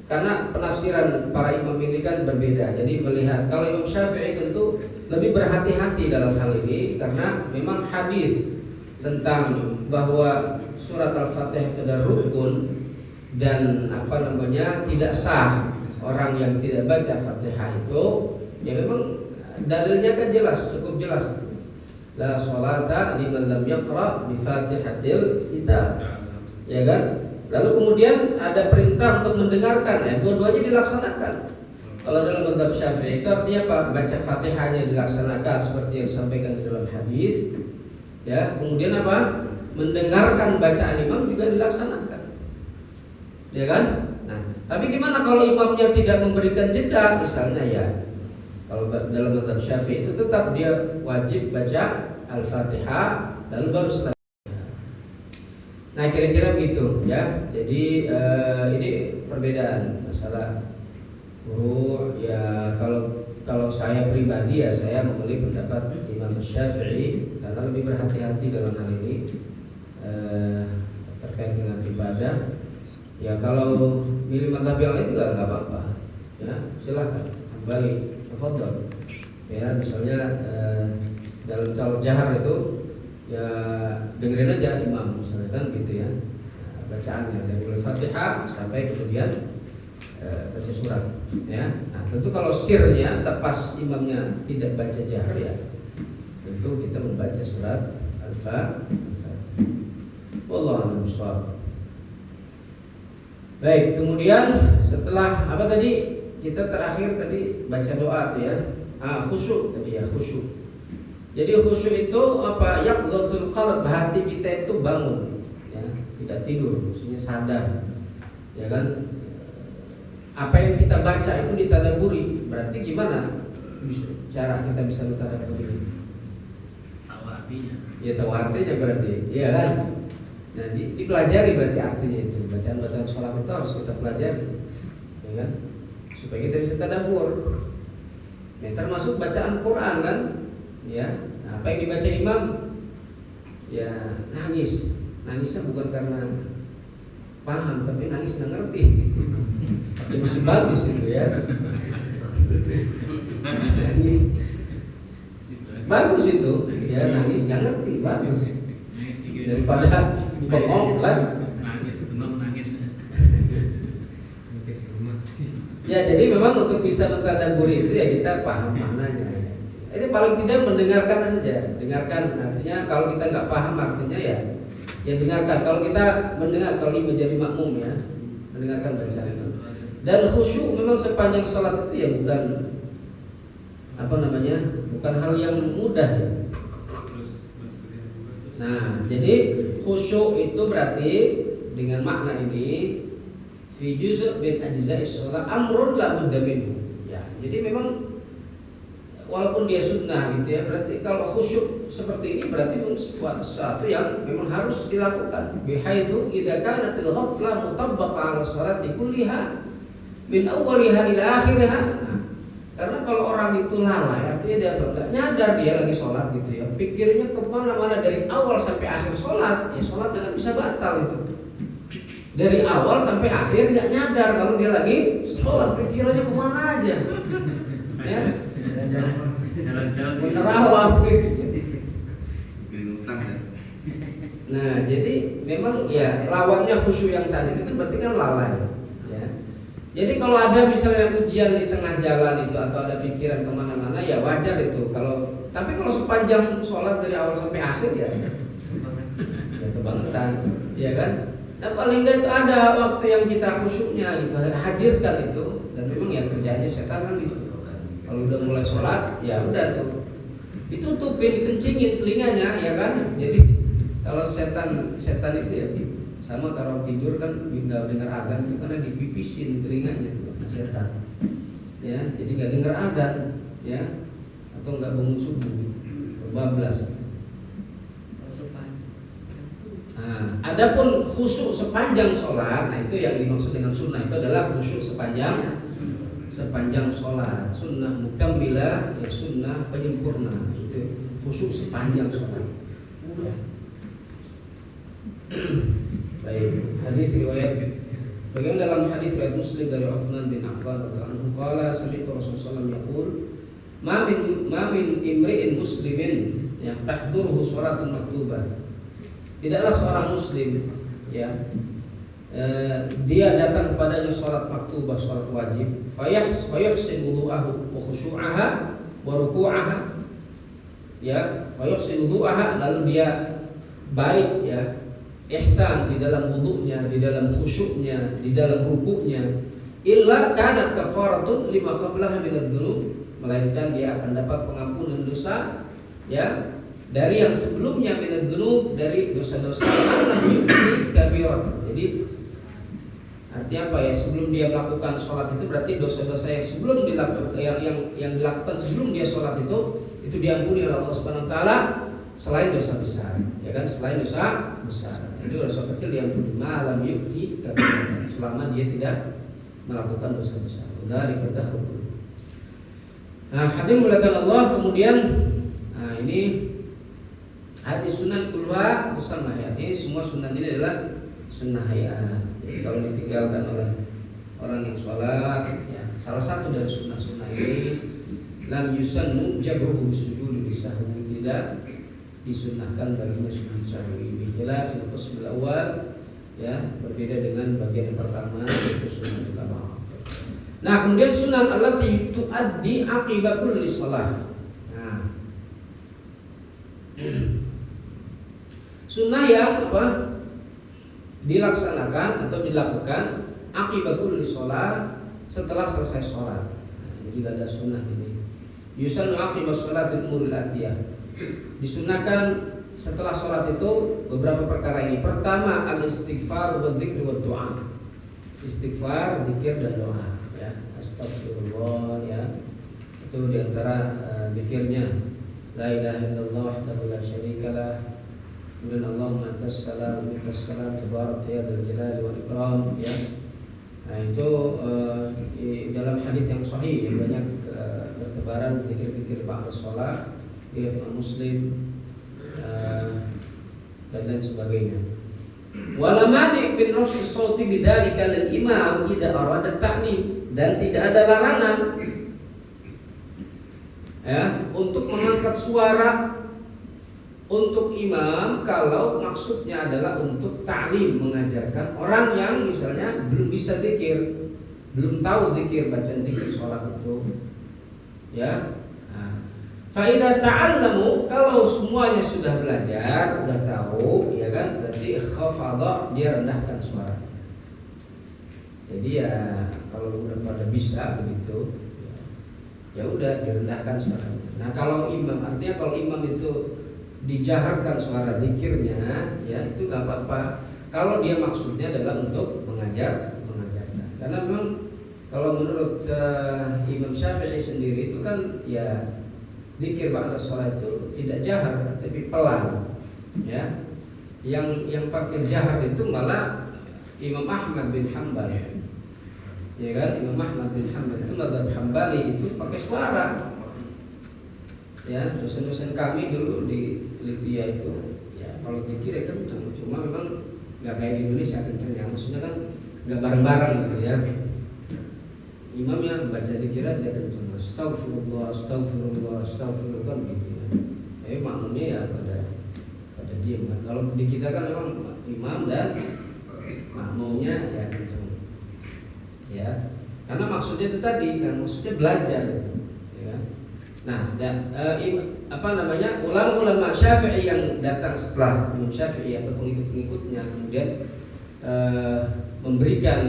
karena penafsiran para imam ini kan berbeda. Jadi melihat kalau Imam Syafi'i tentu lebih berhati-hati dalam hal ini karena memang hadis tentang bahwa surat Al-Fatihah itu adalah rukun dan tidak sah orang yang tidak baca Fatihah itu, ya memang dalilnya kan jelas, cukup jelas. La sholata liman lam yaqra bi Fatihatil Kitab. Ya kan? Lalu kemudian ada perintah untuk mendengarkan, ya dua-duanya dilaksanakan. Kalau dalam mazhab Syafi'i itu artinya apa? Baca Fatihahnya dilaksanakan seperti yang disampaikan di dalam hadis. Ya, kemudian apa? Mendengarkan bacaan imam juga dilaksanakan. Ya kan? Nah, tapi gimana kalau imamnya tidak memberikan jeda misalnya ya? Kalau dalam mazhab Syafi'i itu tetap dia wajib baca Al-Fatihah lalu baru setelah. Nah kira-kira begitu ya. Jadi ini perbedaan masalah furu' ya. Kalau saya pribadi ya saya memilih pendapat Imam Syafi'i karena lebih berhati-hati dalam hal ini terkait dengan ibadah. Ya kalau milih mazhab yang lain juga nggak apa-apa ya, silahkan kembali tafadhol ya. Misalnya dalam calon jahar itu ya dengerin aja imam misalnya kan gitu ya, bacaannya dari mulai Fatihah sampai kemudian baca surat ya. Nah tentu kalau sirnya pas imamnya tidak baca jahar ya tentu kita membaca surat Al-Fatihah. Wallahu a'lam bishawab. Baik, kemudian setelah apa tadi kita terakhir tadi baca doa tuh ya. Khusyuk tadi ya, khusyuk. Jadi khusyuk itu apa? Yaqdhatul qalb, hati kita itu bangun ya, tidak tidur, maksudnya sadar. Ya kan? Apa yang kita baca itu ditadaburi. Berarti gimana cara kita bisa mentadaburi? Tahu artinya. Ya tahu artinya berarti. Iya kan? Nah, dipelajari berarti artinya itu. Bacaan-bacaan sholat itu harus kita pelajari. Ya kan? Supaya kita bisa tadabbur. Nah, termasuk bacaan Quran kan? Ya. Nah, apa yang dibaca imam? Ya, nangis. Nangisnya bukan karena paham, tapi nangis nggak ngerti. Ya, masih bagus itu ya. Nangis. Bagus itu. Ya, nangis nggak ngerti, bagus. Daripada bengong kan? Nangis, belum nangis. Ya, jadi memang untuk bisa mentadabburi itu ya kita paham maknanya. Ini paling tidak mendengarkan saja. Dengarkan artinya kalau kita nggak paham artinya ya dengarkan. Kalau kita mendengar, kalau ini menjadi makmum ya, mendengarkan bacaan itu. Dan khusyuk memang sepanjang sholat itu ya bukan apa namanya, bukan hal yang mudah ya. Nah, jadi khusyuk itu berarti dengan makna ini fi juz' min ajza'is shalah amrun la budda minhu. Ya, jadi memang walaupun dia sunnah gitu ya, berarti kalau khusyuk seperti ini berarti sesuatu yang memang harus dilakukan. Bihaitsu idza kanatil ghaflah mutabbaqa 'ala sholati kulliha min awwaliha ila akhiriha. Karena kalau orang itu lalai, artinya dia enggak nyadar dia lagi sholat gitu ya, pikirnya kemana-mana dari awal sampai akhir sholat, ya sholatnya kan bisa batal itu. Dari awal sampai akhir nggak nyadar kalau dia lagi sholat, pikirannya kemana aja, ya. Jalan-jalan Menerawang. utang ya. Nah, jadi memang ya lawannya khusyuk yang tadi itu kan berarti kan lalai. Jadi kalau ada misalnya ujian di tengah jalan itu atau ada pikiran kemana-mana ya wajar itu. Tapi kalau sepanjang sholat dari awal sampai akhir ya kebangetan, ya kan? Nah paling nggak itu ada waktu yang kita khusyuknya gitu, hadirkan itu. Dan memang ya kerjanya setan kan gitu. Kalau udah mulai sholat ya udah tuh ditutupin, dikencingin telinganya ya kan. Jadi kalau setan itu ya gitu. Sama kalau tidur kan nggak dengar azan itu karena dipipisin telinganya tuh setan, ya jadi nggak dengar azan ya, atau nggak bangun subuh bablas. Nah, adapun khusyuk sepanjang sholat, nah itu yang dimaksud dengan sunnah itu adalah khusyuk sepanjang sholat, sunnah mukammilah ya, sunnah penyempurna itu khusyuk sepanjang sholat. Ya. Baik, hadis riwayat bagaimana dalam hadis riwayat Muslim dari Utsman bin Affan radhiyallahu anhu qala sami'tu Rasulullah yaqul ma min imri'in muslimin yang tahduruhu shalatun maktubah. Tidaklah seorang muslim ya dia datang kepadanya salat maktubah, salat wajib, fayahsin wudu'ahu wa khusyu'aha wa ruku'aha ya, fayahsin wudu'aha, lalu dia baik ya, ihsan di dalam wudu'nya, di dalam khusyuknya, di dalam rukuknya, illa kanat kafaratun lima qablaha minadz dzunub, melainkan dia akan dapat pengampunan dosa ya dari yang sebelumnya minadz dzunub, dari dosa-dosa yang kabirat. Jadi artinya apa ya, sebelum dia melakukan sholat itu berarti dosa-dosa yang sebelum dilakukan yang dilakukan sebelum dia sholat itu diampuni oleh Allah Subhanahu wa taala selain dosa besar, ya kan, selain dosa besar. Jadi dosa kecil yang malam yukti kabiratan, selama dia tidak melakukan dosa besar. Dari kedahulu. Nah, hadirin mulakan Allah, kemudian ini hadis sunan kulwa usul hayat. Ini semua sunan ini adalah sunnah hayat. Jadi kalau ditinggalkan oleh orang yang sholat, ya, salah satu dari sunnah-sunnah ini lam yusannu jabruhu bisujudi bisahwi, tidak disunnahkan baginya sujud sahwi. Bikhilaf fil qism al-awwal, ya, berbeda dengan bagian yang pertama yaitu sunnah utama. Nah, kemudian sunan allati tuaddi aqiba kulli shalah. Nah, sunnah yang dilaksanakan atau dilakukan aqiba kulli shalah, setelah selesai sholat. Nah, ini juga ada sunnah ini. Yusannu aqiba sholatil umuril atiyah. Disunahkan setelah sholat itu beberapa perkara ini. Pertama, al-istighfar wa dzikr wa doa. Istighfar, zikir dan doa. Astagfirullah, ya, itu diantara zikirnya. La ilaha illallah wahdahu la syarikalah. Kemudian Allahumma antas salam minkas salam tabarak ya dzal jalali wal ikram, ya. Nah, itu dalam hadis yang sahih yang banyak bertebaran zikir-zikir ba'da shalah di Muslim dan lain sebagainya. Wala mani' bin raf'i shauti bidzalika lil imam idza arada ta'lim, dan tidak ada larangan, ya, untuk mengangkat suara untuk imam kalau maksudnya adalah untuk ta'lim, mengajarkan orang yang misalnya belum bisa zikir, belum tahu zikir, bacaan zikir sholat itu, ya. Fa idza ta'allamu, kalau semuanya sudah belajar, sudah tahu, ya kan, berarti khafadha, dia rendahkan suara. Jadi ya kalau udah pada bisa begitu, ya udah direndahkan suaranya. Nah, kalau imam, artinya kalau imam itu dijaharkan suara zikirnya, ya itu nggak apa-apa. Kalau dia maksudnya adalah untuk mengajarkan. Karena memang kalau menurut Imam Syafi'i sendiri itu kan ya zikir ba'da sholat itu tidak jahar tapi pelan, ya. Yang pakai jahar itu malah Imam Ahmad bin Hanbal, ya kan. Imam Ahmad bin Hanbal itu mazhab Hambali itu pakai suara, ya. Dosen-dosen kami dulu di Libya itu, ya, kalau zikir ya kenceng, cuma memang nggak kayak di Indonesia kencengnya, maksudnya kan nggak bareng-bareng gitu, ya. Imamnya baca zikir aja kenceng, astagfirullah, astagfirullah, astagfirullah gitu, ya. Makmumnya ya pada diam kan. Kalau di kita kan memang imam dan makmumnya ya kenceng, ya. Karena maksudnya itu tadi kan, maksudnya belajar gitu, ya. Nah, dan ulama Syafi'i yang datang setelah Imam Syafi'i atau pengikut-pengikutnya kemudian memberikan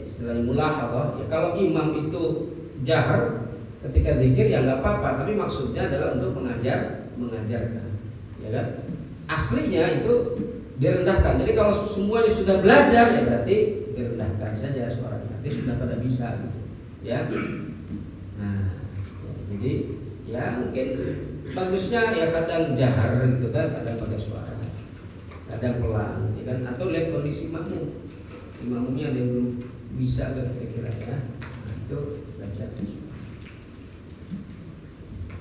istilahnya mulahadhah, ya, kalau imam itu jahar ketika zikir ya nggak apa-apa, tapi maksudnya adalah untuk mengajarkan, ya kan. Aslinya itu direndahkan. Jadi kalau semuanya sudah belajar ya berarti direndahkan saja suaranya, berarti sudah pada bisa gitu, ya. Nah, ya, jadi ya mungkin bagusnya ya kadang jahar gitu kan, kadang pakai suara, kadang pelan, ya kan. Atau lihat kondisi imamnya ada yang belum bisa kan kira-kira, ya. Nah, itu baca.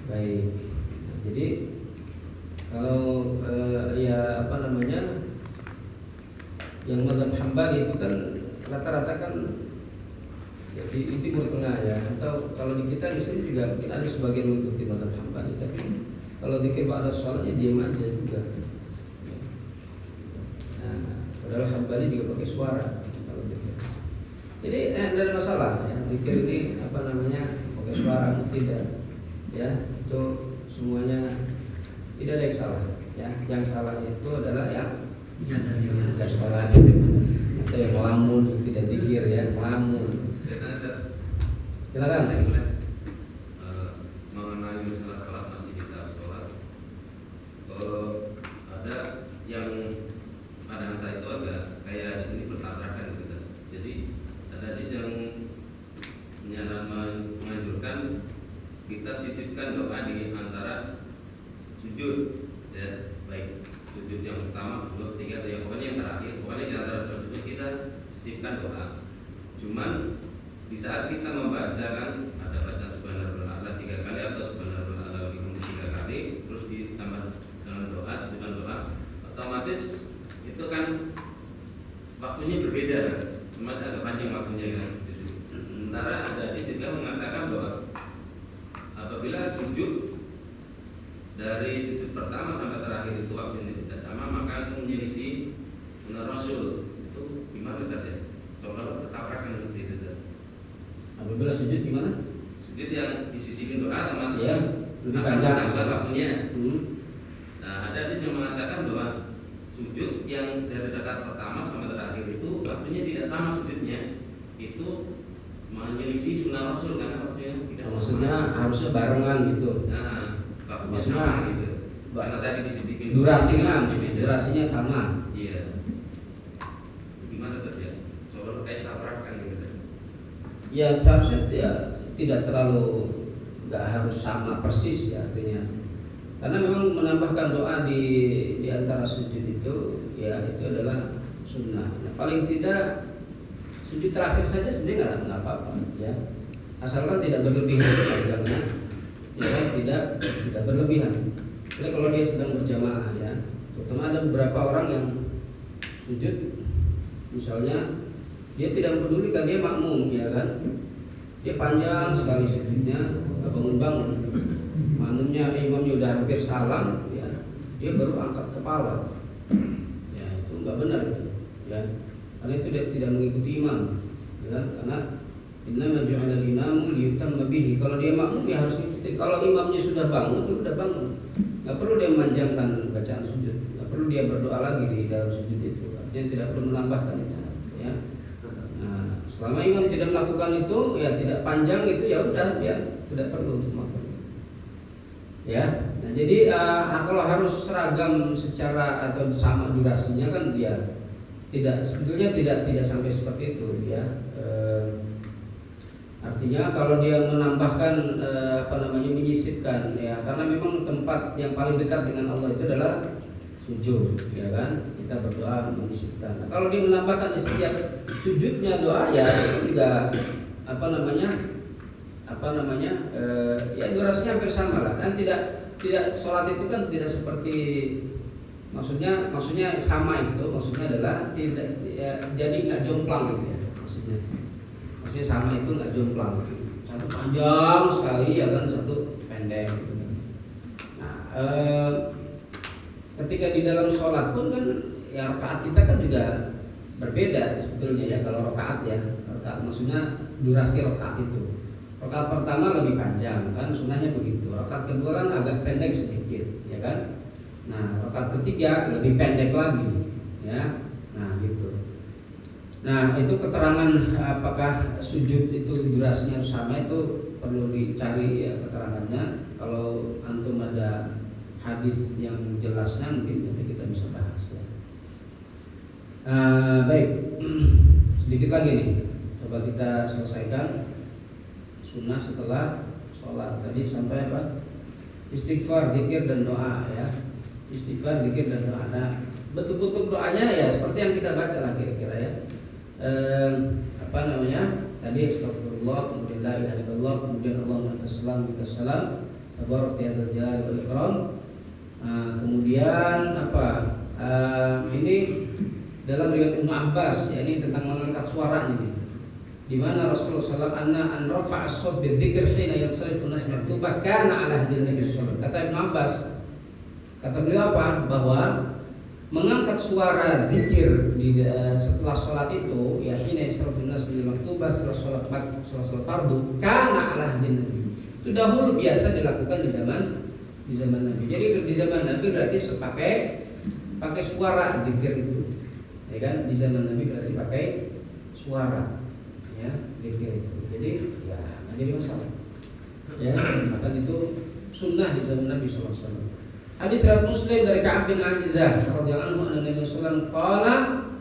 Baik. Nah, jadi kalau yang mazhab Hambali itu kan rata-rata kan ya, di Timur Tengah, ya. Atau kalau di kita di sini juga mungkin ada sebagian mengikuti mazhab Hambali, tapi kalau zikir ba'da sholatnya diam aja juga. Nah, padahal Hambali juga pakai suara kalau zikir. Jadi tidak ada masalah, ya. Zikir ini pakai suara atau tidak, ya, itu semuanya tidak ada yang salah, ya. Yang salah itu adalah yang tidak sholat atau yang melamun, tidak zikir, ya, melamun. Silakan. Mengenai masalah sholat masih kita sholat, ada yang pandangan saya itu agak kayak di sini bertabrakan gitu. Jadi ada hadis yang menganjurkan kita sisipkan doa di antara sujud menyisipkan doa. Cuman di saat kita membaca kan ada baca subhanallah ala 3 kali atau subhanallah ala 3 kali, terus ditambah dengan doa, sisipan doa, otomatis itu kan waktunya berbeda kan, masih agak panjang waktunya kan. Sementara ada di juga mengatakan bahwa apabila sujud dari sujud pertama sampai terakhir itu waktunya tidak sama, maka itu menyelisih sunnah Rasul. Itu gimana tadi? Soalnya ketabrakan seperti itu. Apabila sujud gimana? Sujud yang disisihin doa otomatis ya, lebih panjang waktunya. Hmm. Nah, ada hadis yang mengatakan bahwa sujud yang dari rakaat pertama sampai terakhir itu waktunya tidak sama sujudnya, itu menyelisih sunnah Rasul karena waktunya tidak sama. Maksudnya harusnya barengan gitu. Nah, waktunya Maksudnya sama gitu. Karena tadi disisipin durasinya sama. Iya. Gimana tuh ya? Soal kayak tabrakan gitu. Ya seharusnya tidak terlalu, nggak harus sama persis ya artinya. Karena memang menambahkan doa di antara sujud itu ya itu adalah sunnah. Nah, paling tidak sujud terakhir saja sebenarnya nggak apa-apa ya, asalkan tidak berlebihan panjangnya, ya kan, tidak berlebihan. Jadi kalau dia sedang berjamaah ya, terutama ada beberapa orang yang sujud, misalnya dia tidak mempedulikan, dia makmum ya kan, dia panjang sekali sujudnya, nggak bangun-bangun. Makmumnya, imamnya udah hampir salam ya, dia baru angkat kepala. Ya itu nggak benar itu ya, karena itu dia tidak mengikuti imam ya kan? Karena innama ju'ala al-imamu liyutamma bihi. Kalau dia makmum ya harus ikuti. Kalau imamnya sudah bangun, dia sudah bangun, nggak perlu dia memanjangkan bacaan sujud, nggak perlu dia berdoa lagi di dalam sujud itu, artinya tidak perlu menambahkan itu ya. Nah, selama imam tidak melakukan itu ya, tidak panjang itu ya udah, dia tidak perlu untuk melakukan ya. Nah jadi kalau harus seragam secara atau sama durasinya kan dia sebetulnya tidak sampai seperti itu ya. Artinya kalau dia menambahkan menyisipkan ya, karena memang tempat yang paling dekat dengan Allah itu adalah sujud ya kan, kita berdoa menyisipkan. Nah, kalau dia menambahkan di setiap sujudnya doa ya itu juga ya durasinya hampir sama lah. Dan tidak sholat itu kan tidak seperti maksudnya sama itu, maksudnya adalah tidak ya, jadi nggak jomplang gitu ya, maksudnya sama itu nggak jomplang gitu. Satu panjang sekali ya kan, satu pendek gitu. Nah ketika di dalam sholat pun kan ya rakaat kita kan juga berbeda sebetulnya ya. Kalau rakaat ya, rakaat maksudnya durasi rakaat itu. Rakaat pertama lebih panjang kan, sunnahnya begitu. Rakaat kedua kan agak pendek sedikit, ya kan. Nah, rakaat ketiga lebih pendek lagi, ya. Nah, gitu. Nah, itu keterangan apakah sujud itu durasinya sama itu perlu dicari ya keterangannya. Kalau antum ada hadis yang jelasnya mungkin nanti kita bisa bahas ya. Baik, sedikit lagi nih, coba kita selesaikan. Sunnah setelah sholat tadi sampai apa? Istighfar, zikir dan doa ya. Istighfar, zikir dan doa. Nah, bentuk-bentuk doanya ya seperti yang kita baca lah kira-kira ya. Tadi astagfirullah, kemudian la ilaha illallah, kemudian Allahumma antas salam mintas salam, tabarak ya dzal jalali wal ikram. Kemudian ini dalam riwayat Ibnu Abbas ya, ini tentang mengangkat suaranya nih. Di mana Rasulullah SAW an rafa'a as-sawt bidzikr hina yansarifu nas maktubah kana ala hadin Nabi sallallahu. Kata Ibnu Abbas, kata beliau apa? Bahwa mengangkat suara zikir setelah sholat itu ya hina yansarifu nas bil maktubah, setelah sholat fardu kana ala hadin Nabi. Itu dahulu biasa dilakukan di zaman Nabi. Jadi di zaman Nabi berarti pakai suara zikir itu. Ya kan? Di zaman Nabi berarti pakai suara. Ya, zikir itu. Jadi ya nggak jadi masalah. Ya, maka itu sunnah di zaman Nabi SAW. Hadits riwayat Muslim dari Ka'ab bin Ajzah radhiyallahu anhu anna Nabi sallallahu alaihi wasallam qala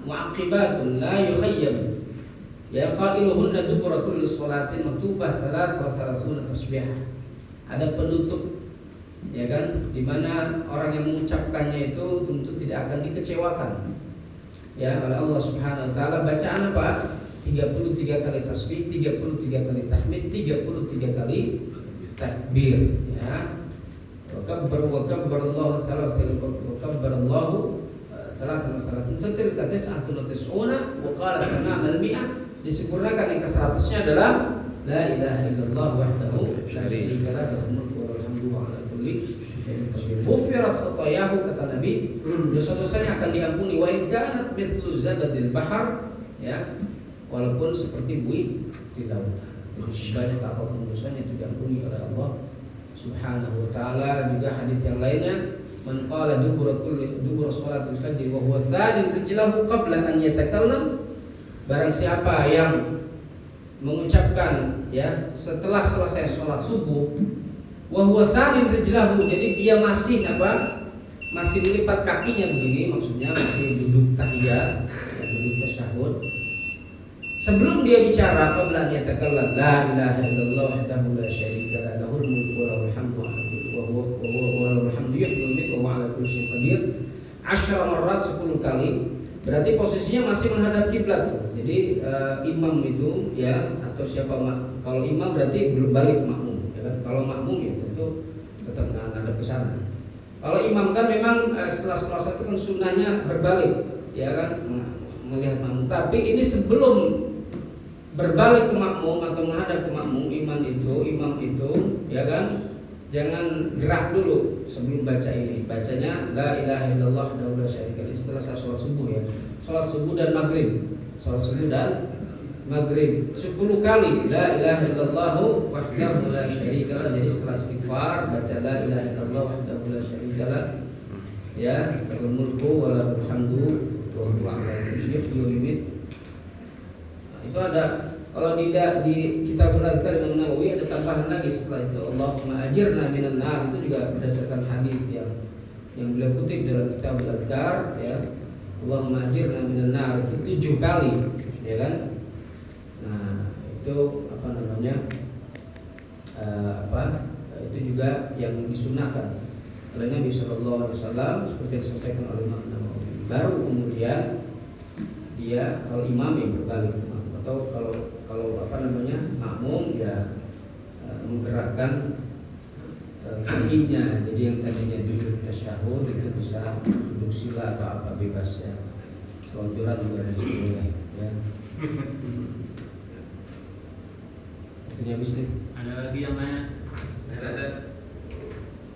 mu'aqibatun la yukhayyab ya qailuhunna dubura kulli shalatin maktubah 33 tasbih. Ada penutup ya kan, di mana orang yang mengucapkannya itu tentu tidak akan dikecewakan. ya oleh Allah Subhanahu wa taala. Bacaan apa? 33 kali tasbih, 33 kali tahmid, 33 kali takbir, ya. Wa kabbarallahu thalathan wa kabbarallahu thalathan fatilka tis'atun wa tis'una wa qala tamam al-mi'ah. Disempurnakan yang ke-100-nya adalah la ilaha illallah wahdahu la syarika lahu lahul mulku wa lahul hamdu wa ala kulli syai'in qadir. Ghufirat khatayahu, kata Nabi, dosa-dosanya akan diampuni wa in kanat mithlu zabadil bahar, ya, walaupun seperti buih di lautan. Jadi sebanyak apapun dosanya itu diampuni oleh Allah Subhanahu wa taala. Juga hadis yang lainnya, man qala dubura salatil fajr wa huwa thalith rijlahu qabla an yatakallam, barang siapa yang mengucapkan, ya, setelah selesai sholat subuh, wa huwa thalith rijlahu, jadi dia masih masih melipat kakinya begini, maksudnya masih duduk tahiyat, ya, duduk tasyahud. Sebelum dia bicara, qabla an yatakallam, la ilaha illallah wahdahu la syarika lahu lahul mulku wa lahul hamdu wa lahul hamdu yuhyi wa yumiitu wa huwa ala kulli syai'in qadir, 10 marrat, 10 kali. Berarti posisinya masih menghadap kiblat tuh. Jadi imam itu, ya, atau siapa, kalau imam berarti belum balik makmum, ya kan? Kalau makmum ya tentu tetap menghadap ke sana. Kalau imam kan memang setelah sholat itu kan sunnahnya berbalik, ya kan, melihat makmum. Tapi ini sebelum berbalik ke makmum atau menghadap ke makmum, imam itu, ya kan, jangan gerak dulu sebelum baca ini. Bacanya la ilaha illallah wahdahu la syarika lahu setelah sholat subuh, ya. Sholat subuh dan maghrib. Sholat subuh dan maghrib 10 kali la ilaha illallah wahdahu la syarika lahu. Jadi setelah istighfar baca la ilaha illallah wahdahu la syarika lahu, ya, lahul mulku wa lahul hamdu wa huwa ala kulli syai'in qadir. Itu ada. Kalau tidak di Kitabul Adhkar Imam Nawawi ada tambahan lagi setelah itu, Allahumma ajirna minan nar, itu juga berdasarkan hadis yang beliau kutip dalam Kitabul Adhkar, ya. Allahumma ajirna minan nar itu 7 kali, ya kan? Nah, itu apa namanya? Itu juga yang disunahkan oleh Nabi sallallahu alaihi wasallam seperti yang disampaikan oleh Imam Nawawi. Baru kemudian dia kalau imam yang berbalik, atau kalau apa namanya makmum, ya, menggerakkan kakinya. Jadi yang tadinya duduk tasyahud itu bisa duduk sila atau apa, bebas, ya. Selonjoran juga boleh, ya. Artinya habis nih. Ada lagi yang nanya? Ada.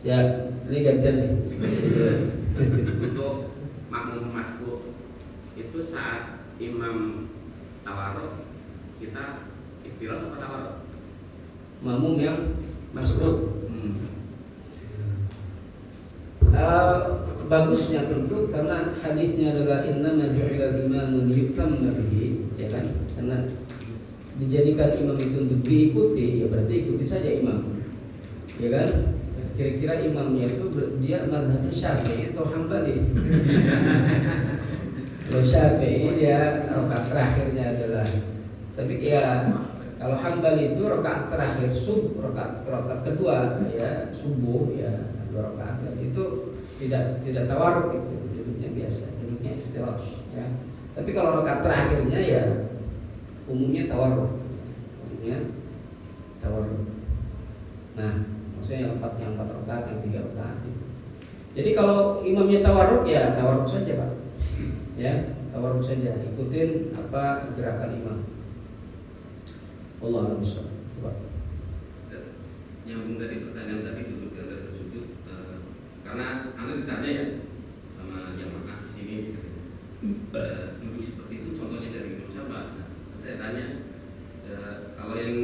Ya, ini gantian nih. Untuk makmum masbuk itu saat imam tawaruk kita iftiras apa tawaruk? Makmum yang masbuk. Bagusnya tentu karena hadisnya adalah innama ju'ilal imamu liyutamma bihi, ya kan? Karena dijadikan imam itu untuk diikuti, ya berarti ikuti saja imam, ya kan? Kira-kira imamnya itu dia mazhabnya Syafi'i atau Hambali? Kalau Syafi'i dia rakaat terakhirnya adalah, tapi ya kalau Hambali itu rakaat terakhir rakaat kedua, ya, subuh, ya, 2 rakaat, itu tidak tawarruk, itu duduknya biasa, duduknya iftirash, ya. Tapi kalau rakaat terakhirnya ya umumnya tawarruk, Nah, maksudnya yang 4 rakaat, yang 3 rakaat itu. Jadi kalau imamnya tawarruk, ya tawarruk saja, Pak. Ya, tawarruk saja, ikutin apa gerakan imam. Wallahu a'lam. Nyambung dari pertanyaan tadi, duduk yang dari bersujud, karena anda ditanya ya sama jamaah sini, duduk seperti itu contohnya dari Imam Syafi'i. Saya tanya, kalau yang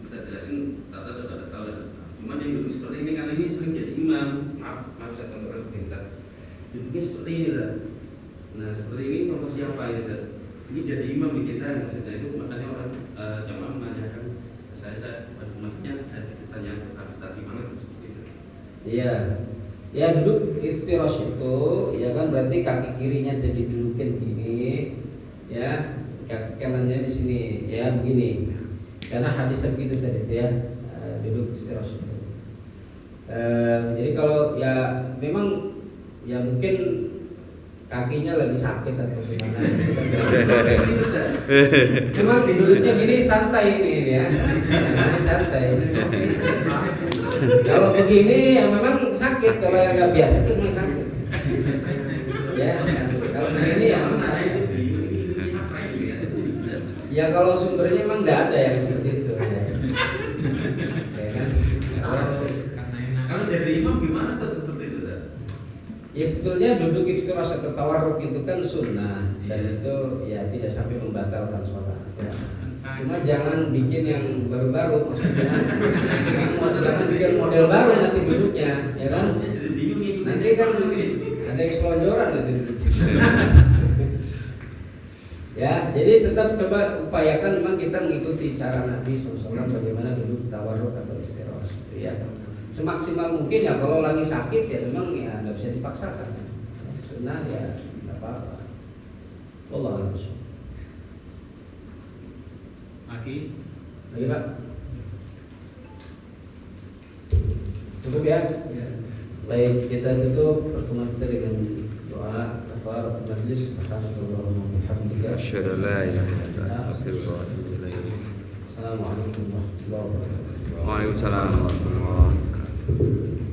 bisa jelasin Tata udah tahu ya. Cuman yang duduk seperti ini karena ini sering jadi imam. Maaf saya tambahkan sebentar. Duduknya seperti ini lah. Nah, seperti ini contoh siapa ini? Ini jadi imam di kita, maksudnya itu makanya orang jamaah menanyakan saya umatnya, saya tanya habis tadi mana seperti itu. Iya. Ya, duduk iftirash itu, ya kan, berarti kaki kirinya didudukin begini, ya, kaki kanannya di sini, ya, begini. Karena hadisnya begitu tadi, ya, duduk iftirash itu. Jadi kalau ya memang ya mungkin kaki kakinya lagi sakit atau gimana. Cuma duduknya gini santai ini ya. Ini santai. Kalau begini ya memang sakit, kalau yang nggak biasa itu memang sakit. Ya, kalau ini ya memang sakit. Ya kalau sumbernya memang nggak ada yang seperti itu. Ya kan? Kalau jadi imam gimana tuh seperti itu? Ya sebetulnya duduk iftirash atau tawarruk itu kan sunnah dan itu ya tidak sampai membatalkan sholat. Ya. Cuma jangan bikin yang baru-baru, maksudnya jangan bikin model baru nanti duduknya, ya kan? Nanti kan ada yang selonjoran nanti duduknya. Ya, jadi tetap coba upayakan memang kita mengikuti cara Nabi SAW bagaimana duduk tawarruk atau iftirash itu ya. Semaksimal mungkin ya, kalau lagi sakit ya memang ya nggak bisa dipaksakan. Ya, sunnah ya nggak apa-apa. Wallahu a'lam. Lagi Pak. Cukup ya? Baik, kita tutup pertemuan kita dengan doa kafaratul majlis. Subhanallahumma wa bihamdika Asyhadu an la ilaha illa anta astaghfiruka wa atubu ilaik. Assalamualaikum warahmatullahi wabarakatuh. Waalaikumsalam warahmatullahi wabarakatuh.